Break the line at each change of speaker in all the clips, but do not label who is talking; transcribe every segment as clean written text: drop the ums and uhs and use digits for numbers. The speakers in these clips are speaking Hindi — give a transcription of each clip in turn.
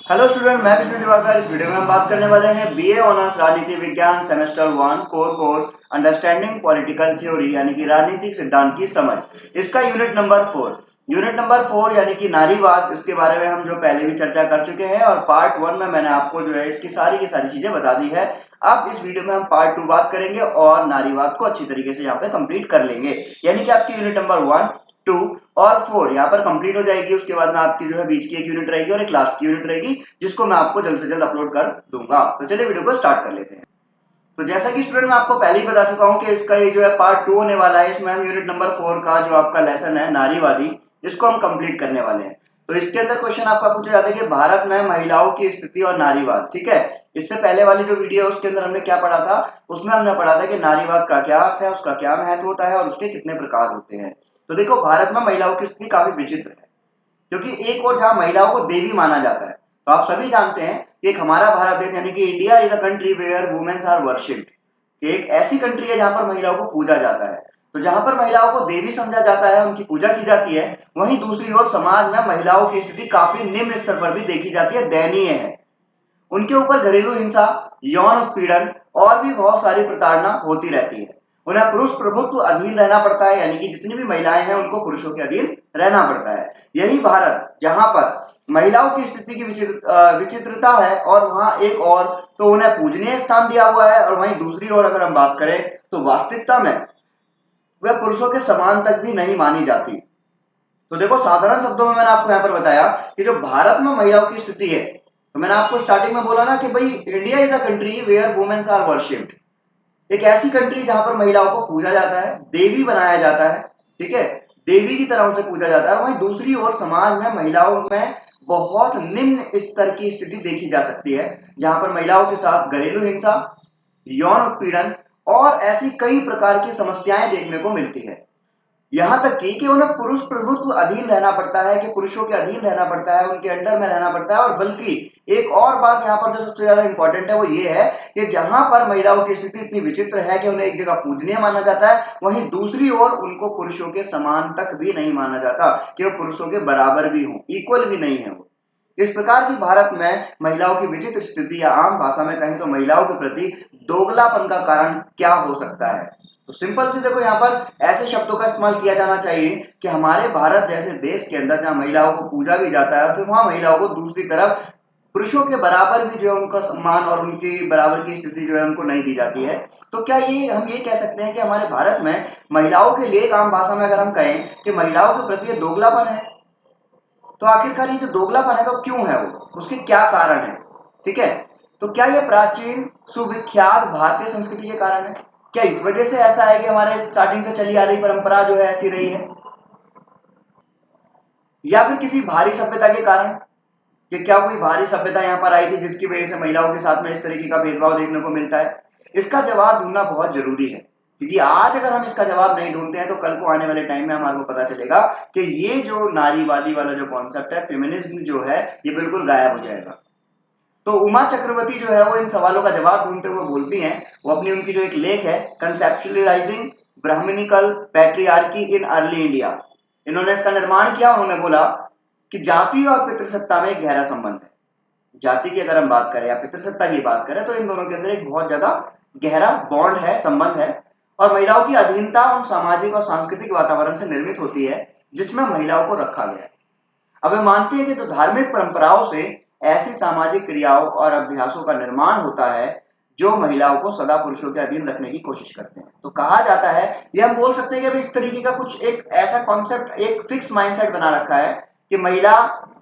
हेलो स्टूडेंट, मैं विष्णु दिवाकर। इस वीडियो में हम बात करने वाले हैं बीए ऑनर्स राजनीति विज्ञान semester 1 core course understanding political theory यानी कि राजनीतिक सिद्धांत की समझ। इसका यूनिट नंबर 4 यानी कि नारीवाद, इसके बारे में हम जो पहले भी चर्चा कर चुके हैं और पार्ट 1 में मैंने आपको जो है इसकी सारी की सारी चीजें बता दी है। अब इस वीडियो में हम पार्ट 2 बात करेंगे और नारीवाद को अच्छी तरीके से यहाँ पे कंप्लीट कर लेंगे, यानी कि आपकी यूनिट नंबर 1, 2 और 4 यहाँ पर कंप्लीट हो जाएगी। उसके बाद में आपकी जो है बीच की एक यूनिट रहेगी और एक लास्ट की यूनिट रहेगी, जिसको मैं आपको जल्द से जल्द अपलोड कर दूंगा। तो चलिए वीडियो को स्टार्ट कर लेते हैं। तो जैसा कि स्टूडेंट मैं आपको पहले ही बता चुका हूं कि इसका ये जो है पार्ट 2 होने वाला है। इसमें हम यूनिट नंबर 4 का जो आपका लेसन है नारीवादी, इसको हम कंप्लीट करने वाले हैं। तो इसके अंदर क्वेश्चन आपका पूछा जाता है कि भारत में महिलाओं की स्थिति और नारीवाद। ठीक है, इससे पहले वाली जो वीडियो है उसके अंदर हमने क्या पढ़ा था? उसमें हमने पढ़ा था कि नारीवाद का क्या अर्थ है, उसका क्या महत्व होता है और उसके कितने प्रकार होते हैं। तो देखो, भारत में महिलाओं की स्थिति काफी विचित्र है, क्योंकि एक और जहां महिलाओं को देवी माना जाता है, तो आप सभी जानते हैं कि एक हमारा भारत देश यानी कि India is a country where womens are worshipped. एक ऐसी कंट्री है जहां पर महिलाओं को पूजा जाता है। तो जहां पर महिलाओं को देवी समझा जाता है, उनकी पूजा की जाती है, वहीं दूसरी ओर समाज में महिलाओं की स्थिति काफी निम्न स्तर पर भी देखी जाती है, दयनीय है। उनके ऊपर घरेलू हिंसा, यौन उत्पीड़न और भी बहुत सारी प्रताड़ना होती रहती है। उन्हें पुरुष प्रभुत्व अधीन रहना पड़ता है, यानी कि जितनी भी महिलाएं हैं उनको पुरुषों के अधीन रहना पड़ता है। यही भारत जहां पर महिलाओं की स्थिति की विचित्रता है, और वहां एक और तो उन्हें पूजनीय स्थान दिया हुआ है, और वहीं दूसरी ओर अगर हम बात करें तो वास्तविकता में वह पुरुषों के समान तक भी नहीं मानी जाती। तो देखो, साधारण शब्दों में मैंने आपको यहाँ पर बताया कि जो भारत में महिलाओं की स्थिति है, तो मैंने आपको स्टार्टिंग में बोला ना कि भाई India is a country where womens are worshipped. एक ऐसी कंट्री जहां पर महिलाओं को पूजा जाता है, देवी बनाया जाता है। ठीक है, देवी की तरह उसे पूजा जाता है। वहीं दूसरी ओर समाज में महिलाओं में बहुत निम्न स्तर की स्थिति देखी जा सकती है, जहां पर महिलाओं के साथ घरेलू हिंसा, यौन उत्पीड़न और ऐसी कई प्रकार की समस्याएं देखने को मिलती है। यहाँ तक कि उन्हें पुरुष प्रभुत्व अधीन रहना पड़ता है, कि पुरुषों के अधीन रहना पड़ता है, उनके अंडर में रहना पड़ता है। और बल्कि एक और बात यहाँ पर जो सबसे ज्यादा इंपॉर्टेंट है वो ये है कि जहां पर महिलाओं की स्थिति इतनी विचित्र है कि उन्हें एक जगह पूजनीय माना जाता है, वहीं दूसरी ओर उनको पुरुषों के समान तक भी नहीं माना जाता, कि वो पुरुषों के बराबर भी हों, इक्वल भी नहीं है वो। इस प्रकार की भारत में महिलाओं की विचित्र स्थिति, या आम भाषा में कहें तो महिलाओं के प्रति दोगलापन का कारण क्या हो सकता है? तो सिंपल सी देखो, यहाँ पर ऐसे शब्दों का इस्तेमाल किया जाना चाहिए कि हमारे भारत जैसे देश के अंदर जहां महिलाओं को पूजा भी जाता है, फिर वहां महिलाओं को दूसरी तरफ पुरुषों के बराबर भी जो है उनका सम्मान और उनकी बराबर की स्थिति जो है उनको नहीं दी जाती है। तो क्या ये हम ये कह सकते हैं कि हमारे भारत में महिलाओं के लिए, एक आम भाषा में अगर हम कहें कि महिलाओं के प्रति ये दोगलापन है? तो आखिरकार ये जो दोगलापन है तो क्यों है वो, उसके क्या कारण है? ठीक है, तो क्या ये प्राचीन सुविख्यात भारतीय संस्कृति के कारण है? क्या इस वजह से ऐसा है कि हमारे स्टार्टिंग से चली आ रही परंपरा जो है ऐसी रही है? या फिर किसी भारी सभ्यता के कारण, कि क्या कोई भारी सभ्यता यहाँ पर आई थी जिसकी वजह से महिलाओं के साथ में इस तरीके का भेदभाव देखने को मिलता है? इसका जवाब ढूंढना बहुत जरूरी है, क्योंकि आज अगर हम इसका जवाब नहीं ढूंढते हैं तो कल को आने वाले टाइम में हमारे को पता चलेगा कि ये जो नारीवादी वाला जो कॉन्सेप्ट है, फेमिनिज्म जो है, ये बिल्कुल गायब हो जाएगा। तो उमा चक्रवर्ती जो है वो इन सवालों का जवाब ढूंढते हुए बोलती हैं, वो अपनी उनकी जो एक लेख है conceptualising brahmanical patriarchy in early India, इन्होंने इसका निर्माण किया। उन्होंने बोला कि जाति और पितृसत्ता में एक गहरा संबंध है। जाति की अगर हम बात करें या पितृसत्ता की बात करें, तो इन दोनों के अंदर एक बहुत ज्यादा गहरा बॉन्ड है, संबंध है। और महिलाओं की अधीनता उन सामाजिक और सांस्कृतिक वातावरण से निर्मित होती है जिसमें महिलाओं को रखा गया है। अब वे मानती है कि जो धार्मिक परंपराओं से ऐसी सामाजिक क्रियाओं और अभ्यासों का निर्माण होता है जो महिलाओं को सदा पुरुषों के अधीन रखने की कोशिश करते हैं। तो कहा जाता है, ये हम बोल सकते हैं कि अब इस तरीके का कुछ एक ऐसा कॉन्सेप्ट, एक फिक्स माइंडसेट बना रखा है कि महिला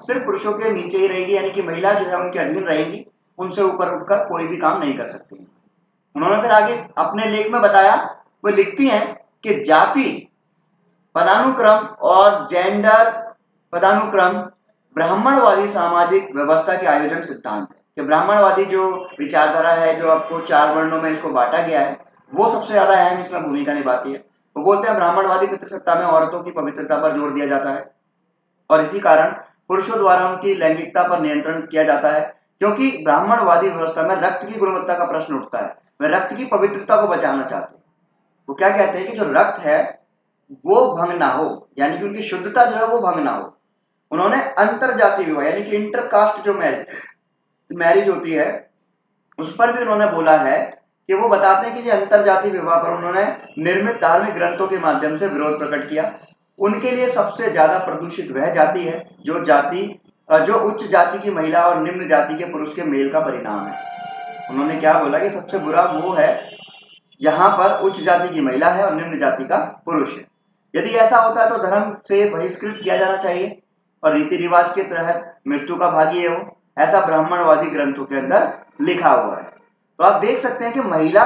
सिर्फ पुरुषों के नीचे ही रहेगी, यानी कि महिला जो है उनके अधीन रहेगी, उनसे ऊपर उठकर कोई भी काम नहीं कर सकती। उन्होंने फिर आगे अपने लेख में बताया, वो लिखती हैं कि जाति पदानुक्रम और जेंडर पदानुक्रम ब्राह्मणवादी सामाजिक व्यवस्था के आयोजन सिद्धांत है। कि ब्राह्मणवादी जो विचारधारा है, जो आपको 4 वर्णों में इसको बांटा गया है, वो सबसे ज्यादा अहम इसमें भूमिका निभाती है। वो बोलते हैं ब्राह्मणवादी पितृसत्ता में औरतों की पवित्रता पर जोर दिया जाता है, और इसी कारण पुरुषों द्वारा उनकी लैंगिकता पर नियंत्रण किया जाता है। क्योंकि ब्राह्मणवादी व्यवस्था में रक्त की गुणवत्ता का प्रश्न उठता है, वे रक्त की पवित्रता को बचाना चाहते हैं। वो क्या कहते हैं कि जो रक्त है वो भंग ना हो, यानी कि उनकी शुद्धता जो है वो भंग ना हो। उन्होंने अंतर जाति विवाह यानी कि इंटरकास्ट जो मैरिज मैरिज होती है उस पर भी उन्होंने बोला है कि वो बताते हैं कि जो अंतर जाति विवाह पर उन्होंने निर्मित धार्मिक ग्रंथों के माध्यम से विरोध प्रकट किया। उनके लिए सबसे ज्यादा प्रदूषित वह जाति है जो उच्च जाति की महिला और निम्न जाति के पुरुष के मेल का परिणाम है। उन्होंने क्या बोला कि सबसे बुरा वो है जहां पर उच्च जाति की महिला है और निम्न जाति का पुरुष है। यदि ऐसा होता है तो धर्म से बहिष्कृत किया जाना चाहिए और रीति रिवाज के तहत मृत्यु का भागी है वो, ऐसा ब्राह्मणवादी ग्रंथों के अंदर लिखा हुआ है। तो आप देख सकते हैं कि महिला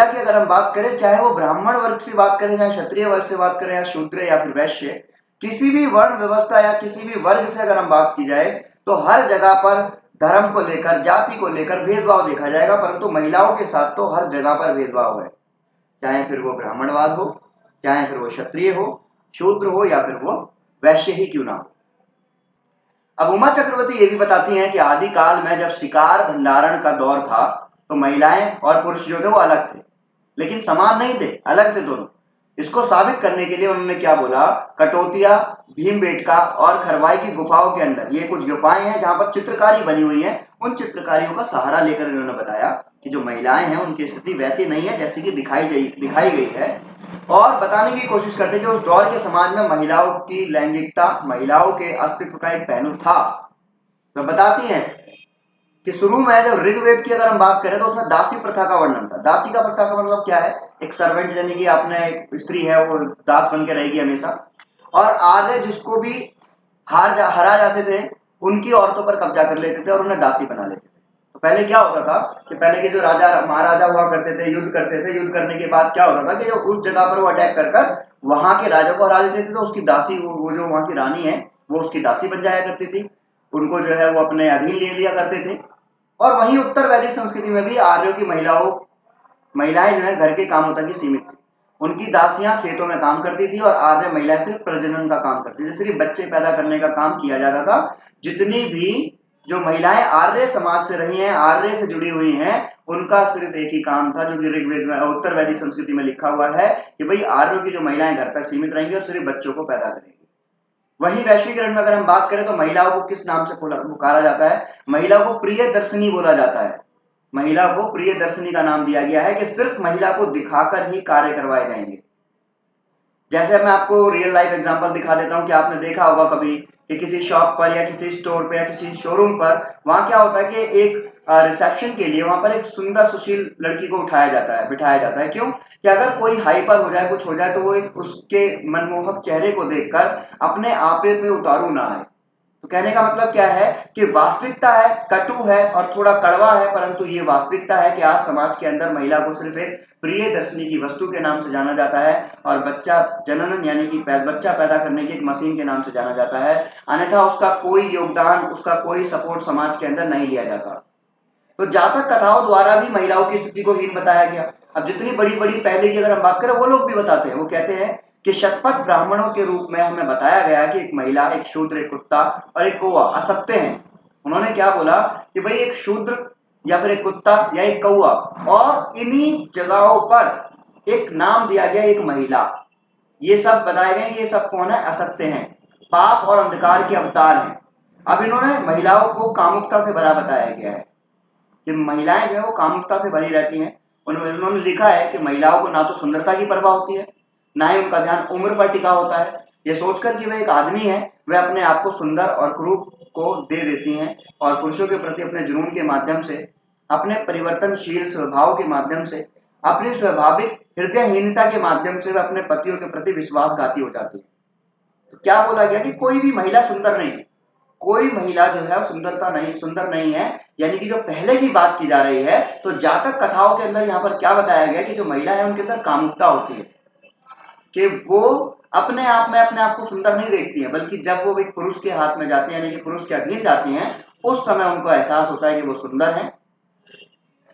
की अगर हम बात करें, चाहे वो ब्राह्मण वर्ग से बात करें, चाहे क्षत्रिय वर्ग से बात करें, या शूद्र या फिर वैश्य, किसी भी वर्ण व्यवस्था या किसी भी वर्ग से अगर हम बात की जाए तो हर जगह पर धर्म को लेकर, जाति को लेकर भेदभाव देखा जाएगा, परंतु महिलाओं के साथ तो हर जगह पर भेदभाव है, चाहे फिर वो ब्राह्मणवाद हो, चाहे फिर वो क्षत्रिय हो, शूद्र हो, या फिर वो वैश्य ही क्यों ना हो। अब उमा चक्रवर्ती ये भी बताती हैं कि आदिकाल में जब शिकार भंडारण का दौर था तो महिलाएं और पुरुष जो थे वो अलग थे, लेकिन समान नहीं थे, अलग थे दोनों। इसको साबित करने के लिए उन्होंने क्या बोला, कटौतिया, भीमबेटका और खरवाई की गुफाओं के अंदर, ये कुछ गुफाएं हैं जहां पर चित्रकारी बनी हुई है, उन चित्रकारियों का सहारा लेकर इन्होंने बताया कि जो महिलाएं हैं उनकी स्थिति वैसी नहीं है जैसी कि दिखाई गई है, और बताने की कोशिश करते कि उस दौर के समाज में महिलाओं की लैंगिकता, महिलाओं के अस्तित्व का एक पहलू था। तो बताती हैं कि शुरू में जब ऋग्वेद की अगर हम बात करें तो उसमें दासी प्रथा का वर्णन था। दासी का प्रथा का मतलब क्या है, एक सर्वेंट, यानी कि आपने एक स्त्री है वो दास बन के रहेगी हमेशा, और आर्य जिसको भी हरा जाते थे उनकी औरतों पर कब्जा कर लेते थे और उन्हें दासी बना लेते थे। तो पहले क्या होता था कि पहले के जो राजा महाराजा हुआ करते थे, युद्ध करते थे, युद्ध करने के बाद क्या होता था कि जो उस जगह पर वो अटैक कर वहां के राजा को हरा देते थे, तो उसकी दासी, वो जो वहां की रानी है वो उसकी दासी बन जाया करती थी, उनको जो है वो अपने अधीन ले लिया करते थे। और वहीं उत्तर वैदिक संस्कृति में भी आर्यों की महिलाएं जो है घर के कामों तक ही सीमित थी। उनकी दासियां खेतों में काम करती थी और आर्य महिलाएं सिर्फ प्रजनन का काम करती थी, सिर्फ बच्चे पैदा करने का काम किया जाता था। जितनी भी जो महिलाएं आर्य समाज से रही हैं, आर्य से जुड़ी हुई हैं, उनका सिर्फ एक ही काम था, जो कि ऋग्वेद में, उत्तर वैदिक संस्कृति में लिखा हुआ है कि भाई आर्यों की जो महिलाएं घर तक सीमित रहेंगी और सिर्फ बच्चों को पैदा करेंगी। वहीं वैश्वीकरण में अगर हम बात करें तो महिलाओं को किस नाम से पुकारा जाता है, महिला को प्रिय दर्शनी बोला जाता है। महिला को प्रिय दर्शनी का नाम दिया गया है कि सिर्फ महिला को दिखाकर ही कार्य करवाए जाएंगे। जैसे मैं आपको रियल लाइफ एग्जांपल दिखा देता हूं कि आपने देखा होगा कभी कि किसी शॉप पर या किसी स्टोर पर या किसी शोरूम पर वहां क्या होता है कि एक रिसेप्शन के लिए वहां पर एक सुंदर सुशील लड़की को उठाया जाता है, बिठाया जाता है। क्यों? कि अगर कोई हाइपर हो जाए, कुछ हो जाए, तो वो एक उसके मनमोहक चेहरे को देखकर अपने आपे पे उतारू ना आए। तो कहने का मतलब क्या है कि वास्तविकता है, कटु है और थोड़ा कड़वा है, परंतु ये वास्तविकता है कि आज समाज के अंदर महिला को सिर्फ एक प्रिय दर्शनी की वस्तु के नाम से जाना जाता है और बच्चा जननन यानी कि बच्चा पैदा करने की एक मशीन के नाम से जाना जाता है, अन्यथा उसका कोई योगदान, उसका कोई सपोर्ट समाज के अंदर नहीं लिया जाता। तो जातक कथाओं द्वारा भी महिलाओं की स्थिति को हीन बताया गया। अब जितनी बड़ी बड़ी पहले की अगर हम बात करें, वो लोग भी बताते हैं, वो कहते हैं कि शतपथ ब्राह्मणों के रूप में हमें बताया गया कि एक महिला, एक शूद्र, एक कुत्ता और एक कौवा असत्य हैं। उन्होंने क्या बोला कि भाई एक शूद्र या फिर एक कुत्ता या एक कौवा, और इन्हीं जगहों पर एक नाम दिया गया एक महिला, ये सब बताए गए कि ये सब कौन है, असत्य हैं, पाप और अंधकार के अवतार हैं। अब इन्होंने महिलाओं को कामुकता से भरा बताया गया है कि महिलाएं जो है वो कामुकता से भरी रहती हैं। उन्होंने लिखा है कि महिलाओं को ना तो सुंदरता की परवाह होती है, ना ही उनका ध्यान उम्र पर टिका होता है। ये सोचकर कि वह एक आदमी है, वह अपने आप को सुंदर और क्रूप को दे देती हैं और पुरुषों के प्रति अपने जुनून के माध्यम से, अपने परिवर्तनशील स्वभाव के माध्यम से, अपनी स्वाभाविक हृदयहीनता के माध्यम से वह अपने पतियों के प्रति विश्वासघाती हो जाती है। तो क्या बोला गया कि कोई भी महिला सुंदर नहीं है, कोई महिला जो है सुंदर नहीं है, यानी कि जो पहले की बात की जा रही है। तो जातक कथाओं के अंदर यहाँ पर क्या बताया गया कि जो महिला है उनके अंदर कामुकता होती है, कि वो अपने आप में अपने आप को सुंदर नहीं देखती है, बल्कि जब वो एक पुरुष के हाथ में जाती है, यानी कि पुरुष के अधीन जाती हैं, उस समय उनको एहसास होता है कि वो सुंदर है,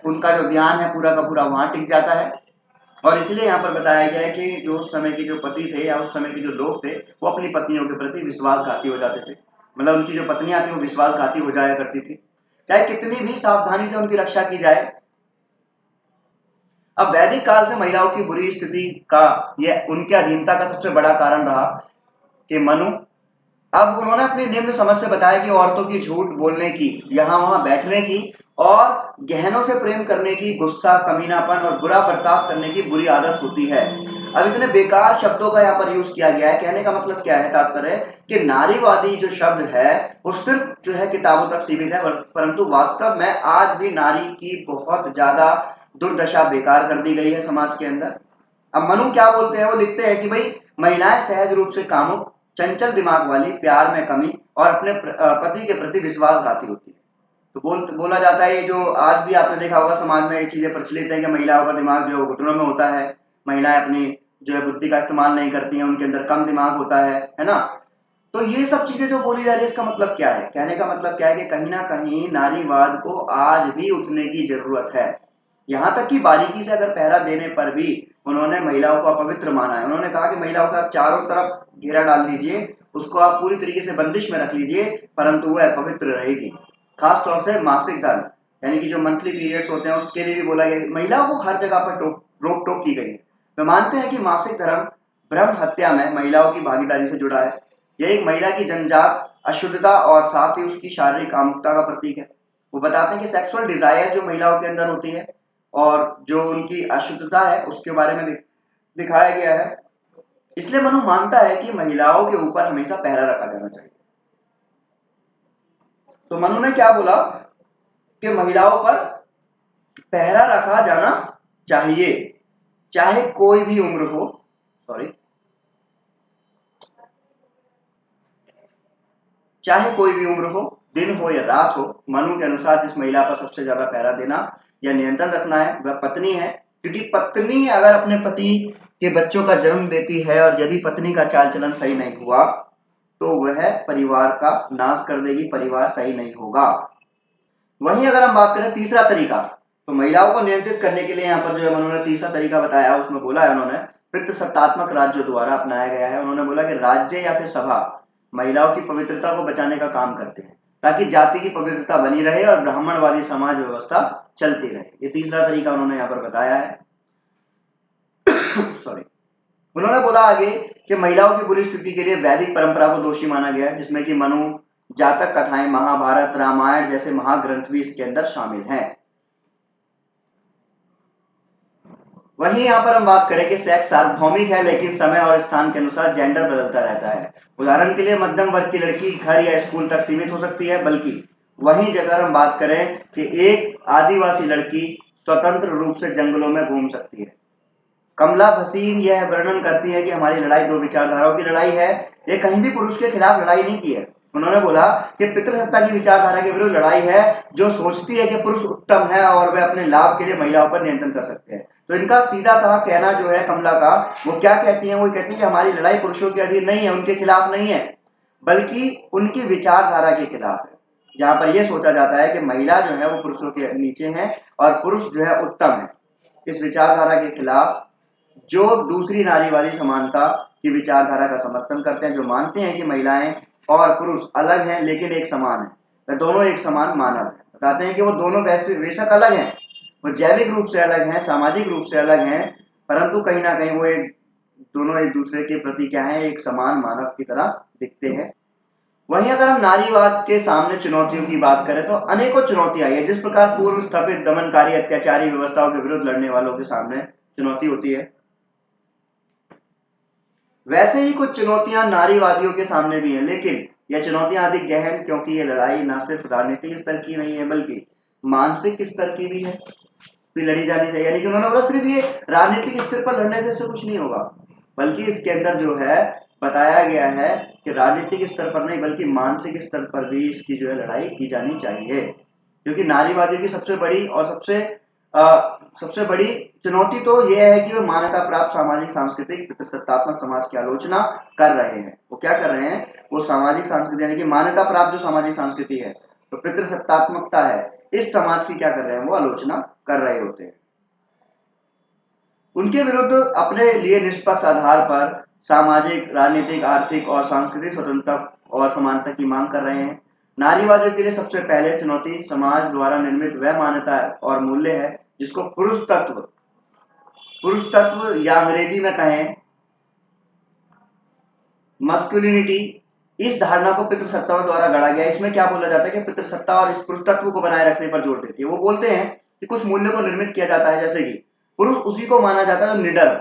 उनका जो ध्यान है पूरा का पूरा वहां टिक जाता है। और इसलिए यहाँ पर बताया गया है कि जो उस समय के जो पति थे या उस समय के जो लोग थे, वो अपनी पत्नियों के प्रति विश्वासघाती हो जाते थे। मतलब उनकी जो पत्नियां थी वो विश्वासघाती हो जाया करती थी, चाहे कितनी भी सावधानी से उनकी रक्षा की जाए। अब वैदिक काल से महिलाओं की बुरी स्थिति का, यह उनके अधीनता का सबसे बड़ा कारण रहा कि मनु अब उन्होंने अपनी निम्न समझ से बताया कि औरतों की झूठ बोलने की, यहाँ वहां बैठने की और गहनों से प्रेम करने की, गुस्सा, कमीनापन और बुरा बर्ताव करने की बुरी आदत होती है। अब इतने बेकार शब्दों का यहाँ पर यूज किया गया है। कहने का मतलब क्या है, तात्पर्य कि नारीवादी जो शब्द है वो सिर्फ जो है किताबों तक सीमित है, परंतु वास्तव में आज भी नारी की बहुत ज्यादा दुर्दशा बेकार कर दी गई है समाज के अंदर। अब मनु क्या बोलते हैं, वो लिखते हैं कि भाई महिलाएं सहज रूप से कामुक, चंचल दिमाग वाली, प्यार में कमी और अपने पति के प्रति विश्वासघाती होती है। तो बोला जाता है, जो आज भी आपने देखा होगा समाज में ये चीजें प्रचलित है कि महिलाओं का दिमाग जो है घुटनों में होता है, महिलाएं अपनी जो है बुद्धि का इस्तेमाल नहीं करती हैं, उनके अंदर कम दिमाग होता है ना। तो ये सब चीजें जो बोली जा रही है, इसका मतलब क्या है, कहने का मतलब क्या है कि कहीं ना कहीं नारीवाद को आज भी उठने की जरूरत है। यहाँ तक कि बारीकी से अगर पहरा देने पर भी उन्होंने महिलाओं को अपवित्र माना है। उन्होंने कहा कि महिलाओं का आप चारों तरफ घेरा डाल दीजिए, उसको आप पूरी तरीके से बंदिश में रख लीजिए, परंतु वह अपवित्र रहेगी। खास तौर से मासिक धर्म यानी कि जो मंथली पीरियड्स होते हैं उसके लिए भी बोला गया। महिलाओं को हर जगह पर रोक टोक की गई है। वे मानते हैं कि मासिक धर्म ब्रह्म हत्या में महिलाओं की भागीदारी से जुड़ा है। यह एक महिला की जन्मजात अशुद्धता और साथ ही उसकी शारीरिक कामुकता का प्रतीक है। वो बताते हैं कि सेक्सुअल डिजायर जो महिलाओं के अंदर होती है और जो उनकी अशुद्धता है उसके बारे में दिखाया गया है। इसलिए मनु मानता है कि महिलाओं के ऊपर हमेशा पहरा रखा जाना चाहिए। तो मनु ने क्या बोला कि महिलाओं पर पहरा रखा जाना चाहिए, चाहे कोई भी उम्र हो, चाहे कोई भी उम्र हो, दिन हो या रात हो। मनु के अनुसार जिस महिला पर सबसे ज्यादा पहरा देना या नियंत्रण रखना है वह पत्नी है, क्योंकि पत्नी अगर अपने पति के बच्चों का जन्म देती है और यदि पत्नी का चाल चलन सही नहीं हुआ तो वह परिवार का नाश कर देगी, परिवार सही नहीं होगा। वहीं अगर हम बात करें तीसरा तरीका, तो महिलाओं को नियंत्रित करने के लिए यहाँ पर जो है उन्होंने तीसरा तरीका बताया, उसमें बोला है उन्होंने पितृसत्तात्मक राज्यों द्वारा अपनाया गया है। उन्होंने बोला कि राज्य या फिर सभा महिलाओं की पवित्रता को बचाने का काम करते हैं ताकि जाति की पवित्रता बनी रहे और ब्राह्मणवादी समाज व्यवस्था चलती रहे। ये तीसरा तरीका उन्होंने यहाँ पर बताया है। सॉरी। उन्होंने बोला आगे कि महिलाओं की बुरी स्थिति के लिए वैदिक परंपरा को दोषी माना गया है, जिसमें कि मनु, जातक कथाएं, महाभारत, रामायण जैसे महाग्रंथ भी इसके अंदर शामिल हैं। वहीं यहाँ पर हम बात करें कि सेक्स सार्वभौमिक है, लेकिन समय और स्थान के अनुसार जेंडर बदलता रहता है। उदाहरण के लिए मध्यम वर्ग की लड़की घर या स्कूल तक सीमित हो सकती है, बल्कि वहीं जगह हम बात करें कि एक आदिवासी लड़की स्वतंत्र रूप से जंगलों में घूम सकती है। कमला भसीन यह वर्णन करती है कि हमारी लड़ाई दो विचारधाराओं की लड़ाई है, ये कहीं भी पुरुष के खिलाफ लड़ाई नहीं की है। उन्होंने बोला कि पितृसत्ता की विचारधारा के विरुद्ध लड़ाई है जो सोचती है कि पुरुष उत्तम है और वे अपने लाभ के लिए महिलाओं पर नियंत्रण कर सकते हैं। तो इनका सीधा तहा कहना जो है कमला का, वो क्या कहती है, वो कहती है कि हमारी लड़ाई पुरुषों के अधीन नहीं है, उनके खिलाफ नहीं है, बल्कि उनकी विचारधारा के खिलाफ है, जहां पर यह सोचा जाता है कि महिला जो है वो पुरुषों के नीचे है और पुरुष जो है उत्तम है। इस विचारधारा के खिलाफ जो दूसरी नारीवादी समानता की विचारधारा का समर्थन करते हैं, जो मानते हैं कि महिलाएं और पुरुष अलग हैं लेकिन एक समान है, वे दोनों एक समान मानव है। बताते हैं कि वो दोनों वैसे बेशक अलग हैं, वो जैविक रूप से अलग हैं, सामाजिक रूप से अलग हैं, परंतु कहीं ना कहीं वो दोनों एक दूसरे के प्रति क्या है, एक समान मानव की तरह दिखते हैं। वहीं अगर हम नारीवाद के सामने चुनौतियों की बात करें तो अनेकों चुनौतियां आई है। जिस प्रकार पूर्व स्थापित दमनकारी अत्याचारी व्यवस्थाओं के विरुद्ध लड़ने वालों के सामने चुनौती होती है, वैसे ही कुछ चुनौतियां नारीवादियों के सामने भी हैं, लेकिन यह चुनौतियां अधिक गहन, क्योंकि ये लड़ाई न सिर्फ राजनीतिक स्तर की नहीं है बल्कि मानसिक स्तर की भी है, भी लड़ी जानी चाहिए। यानी कि उन्होंने बोला सिर्फ ये राजनीतिक स्तर पर लड़ने से इससे कुछ नहीं होगा, बल्कि इसके अंदर जो है बताया गया है कि राजनीतिक स्तर पर नहीं बल्कि मानसिक स्तर पर भी इसकी जो है लड़ाई की जानी चाहिए, क्योंकि नारीवादियों की सबसे बड़ी और सबसे बड़ी चुनौती तो यह है कि वे मान्यता प्राप्त सामाजिक सांस्कृतिक पितृसत्तात्मक समाज की आलोचना कर रहे हैं। वो क्या कर रहे हैं, वो सामाजिक संस्कृति यानी कि मान्यता प्राप्त जो सामाजिक संस्कृति है, तो पितृसत्तात्मकता है, इस समाज की क्या कर रहे हैं, वो आलोचना कर रहे होते हैं। उनके विरुद्ध अपने लिए निष्पक्ष आधार पर सामाजिक, राजनीतिक, आर्थिक और सांस्कृतिक स्वतंत्रता और समानता की मांग कर रहे हैं। नारीवादियों के लिए सबसे पहले चुनौती समाज द्वारा निर्मित वह मान्यता और मूल्य है जिसको पुरुष तत्व या अंग्रेजी में कहें मस्कुलिनिटी इस धारणा को पितृसत्ता द्वारा गढ़ा गया। इसमें क्या बोला जाता है कि पितृसत्ता और इस पुरुष तत्व को बनाए रखने पर जोर देती है। वो बोलते हैं कि कुछ मूल्यों को निर्मित किया जाता है, जैसे कि पुरुष उसी को माना जाता है जो निडर,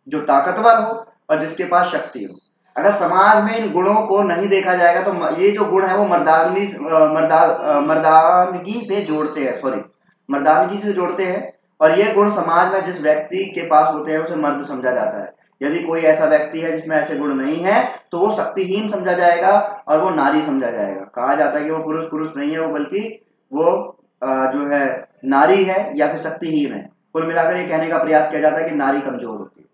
जो ताकतवर हो और जिसके पास शक्ति हो। अगर समाज में इन गुणों को नहीं देखा जाएगा तो ये जो गुण है वो मर्दानगी से जोड़ते हैं, मर्दानगी से जोड़ते हैं, और ये गुण समाज में जिस व्यक्ति के पास होते हैं उसे मर्द समझा जाता है। यदि कोई ऐसा व्यक्ति है जिसमें ऐसे गुण नहीं है तो वो शक्तिहीन समझा जाएगा और वो नारी समझा जाएगा। कहा जाता है कि वो पुरुष नहीं है, वो बल्कि वो जो है नारी है या फिर शक्तिहीन है। कुल मिलाकर ये कहने का प्रयास किया जाता है कि नारी कमजोर होती है।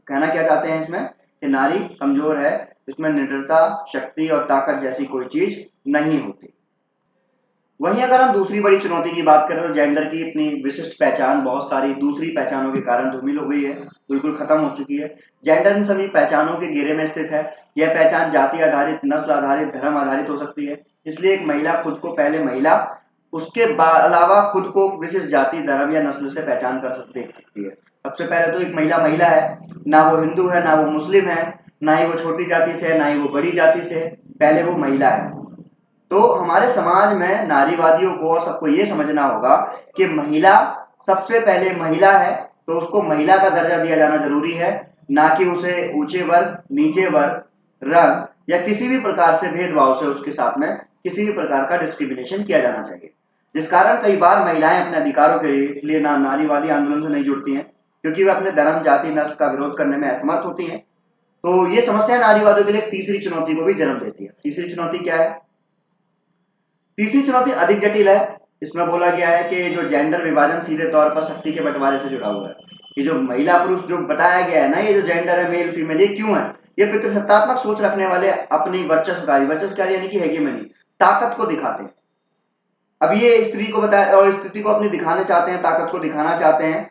कहना क्या चाहते हैं इसमें कि नारी कमजोर है, इसमें निडरता, शक्ति और ताकत जैसी कोई चीज नहीं होती। वहीं अगर हम दूसरी बड़ी चुनौती की बात करें तो जेंडर की इतनी विशिष्ट पहचान बहुत सारी दूसरी पहचानों के कारण धूमिल हो गई है, बिल्कुल खत्म हो चुकी है। जेंडर इन सभी पहचानों के घेरे में स्थित है। यह पहचान जाति आधारित, नस्ल आधारित, धर्म आधारित हो सकती है। इसलिए एक महिला खुद को पहले महिला, उसके अलावा खुद को विशिष्ट जाति, धर्म या नस्ल से पहचान देख सकती है। सबसे पहले तो एक महिला महिला है, ना वो हिंदू है, ना वो मुस्लिम है, ना ही वो छोटी जाति से है, ना ही वो बड़ी जाति से है, पहले वो महिला है। तो हमारे समाज में नारीवादियों को और सबको ये समझना होगा कि महिला सबसे पहले महिला है, तो उसको महिला का दर्जा दिया जाना जरूरी है, ना कि उसे ऊंचे वर्ग, नीचे वर्ग, रंग या किसी भी प्रकार से भेदभाव से उसके साथ में किसी भी प्रकार का डिस्क्रिमिनेशन किया जाना चाहिए। जिस कारण कई बार महिलाएं अपने अधिकारों के लिए नारीवादी आंदोलन से नहीं जुड़ती हैं, क्योंकि वे अपने धर्म, जाति, नस्ल का विरोध करने में असमर्थ होती हैं। तो ये समस्या नारीवादियों के लिए तीसरी चुनौती को भी जन्म देती है। तीसरी चुनौती क्या है? तीसरी चुनौती अधिक जटिल है। इसमें बोला गया है कि जो जेंडर विभाजन सीधे तौर पर शक्ति के बंटवारे से जुड़ा हुआ है। ये जो महिला पुरुष जो बताया गया है ना, ये जो जेंडर है मेल फीमेल, ये क्यों है? ये पितृसत्तात्मक सोच रखने वाले अपनी वर्चस्वकारी यानी कि हेगेमनी, ताकत को दिखाते हैं। अब ये स्त्री को बताया और स्थिति को अपनी दिखाना चाहते हैं, ताकत को दिखाना चाहते हैं।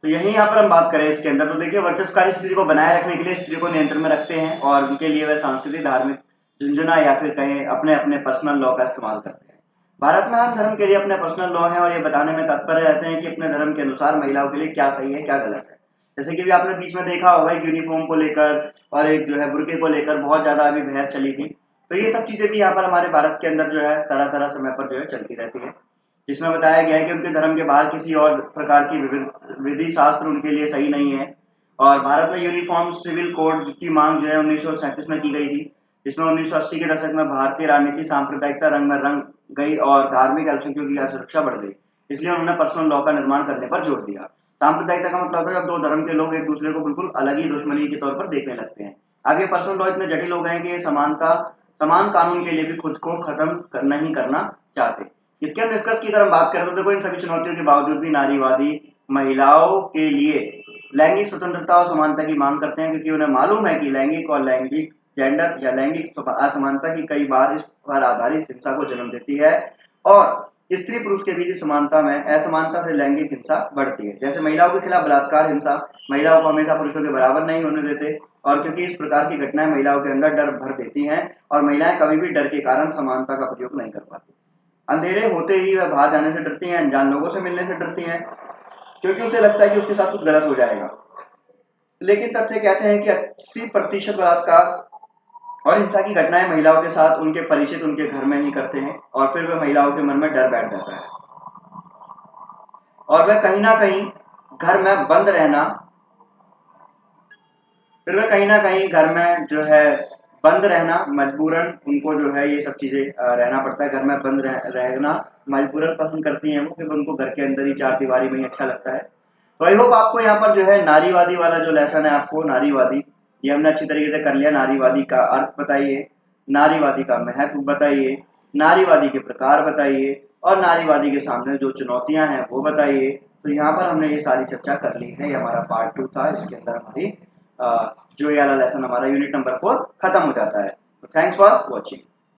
तो यही यहाँ पर हम बात करें इसके अंदर, तो देखिए वर्चस्वकारी स्थिति को बनाए रखने के लिए स्त्री को नियंत्रण में रखते हैं और उनके लिए वे सांस्कृतिक, धार्मिक झुंझुना या फिर कहें अपने अपने पर्सनल लॉ का इस्तेमाल करते हैं। भारत में हर धर्म के लिए अपने पर्सनल लॉ हैं और ये बताने में तत्पर रहते हैं कि अपने धर्म के अनुसार महिलाओं के लिए क्या सही है, क्या गलत है। जैसे कि भी आपने बीच में देखा होगा, एक यूनिफॉर्म को लेकर और एक जो है बुर्के को लेकर बहुत ज्यादा अभी बहस चली थी। तो ये सब चीजें भी यहाँ पर हमारे भारत के अंदर जो है तरह तरह समय पर जो है चलती रहती है, जिसमें बताया गया है कि उनके धर्म के बाहर किसी और प्रकार की विधि शास्त्र उनके लिए सही नहीं है। और भारत में यूनिफॉर्म सिविल कोड की मांग जो है 1937 में की गई थी, जिसमें 1980 के दशक में भारतीय राजनीति सांप्रदायिकता रंग में रंग गई और धार्मिक अल्पसंख्यकों की सुरक्षा बढ़ गई। इसलिए उन्होंने पर्सनल लॉ का निर्माण करने पर जोर दिया। सांप्रदायिकता का मतलब है जब दो धर्म के लोग एक दूसरे को बिल्कुल अलग ही दुश्मनी के तौर पर देखने लगते हैं। अब ये पर्सनल लॉ इतने जटिल हो गए हैं कि समान कानून के लिए भी खुद को खत्म नहीं करना चाहते। इसके हम डिस्कस की अगर हम बात करें तो देखो, इन सभी चुनौतियों के बावजूद भी नारीवादी महिलाओं के लिए लैंगिक स्वतंत्रता और समानता की मांग करते हैं, क्योंकि उन्हें मालूम है कि लैंगिक और लैंगिक जेंडर या लैंगिक असमानता की कई बार इस पर आधारित हिंसा को जन्म देती है और स्त्री पुरुष के बीच समानता में असमानता से लैंगिक हिंसा बढ़ती है। जैसे महिलाओं के खिलाफ बलात्कार हिंसा महिलाओं को हमेशा पुरुषों के बराबर नहीं होने देते, और क्योंकि इस प्रकार की घटनाएं महिलाओं के अंदर डर भर देती हैं और महिलाएं कभी भी डर के कारण समानता का प्रयोग नहीं कर पाती। अंधेरे होते ही वह बाहर जाने से डरती हैं, अनजान लोगों से मिलने से डरती हैं, क्योंकि उसे लगता है कि उसके साथ कुछ गलत हो जाएगा। लेकिन तथ्य कहते हैं कि 80% बलात्कार और हिंसा की घटनाएं महिलाओं के साथ उनके परिचित उनके घर में ही करते हैं और फिर वह महिलाओं के मन में डर बैठ जाता है और वह कहीं ना कहीं घर में बंद रहना, फिर वह कहीं ना कहीं घर में जो है बंद रहना मजबूरन उनको जो है ये सब चीजें रहना पड़ता है। घर में बंद रहना मजबूरन पसंद करती हैं वो, क्योंकि उनको घर के अंदर ही चार दीवारी में ही अच्छा लगता है। तो आई होप आपको यहाँ पर जो है नारीवादी वाला जो लेसन है, आपको नारीवादी ये हमने अच्छी तरीके से कर लिया। नारीवादी का अर्थ बताइए, नारीवादी का महत्व बताइए, नारीवादी के प्रकार बताइए और नारीवादी के सामने जो चुनौतियां हैं वो बताइए। तो यहाँ पर हमने ये सारी चर्चा कर ली है। ये हमारा पार्ट 2 था, इसके अंदर हमारी जो ये वाला लेसन हमारा यूनिट नंबर 4 खत्म हो जाता है। Thanks for watching.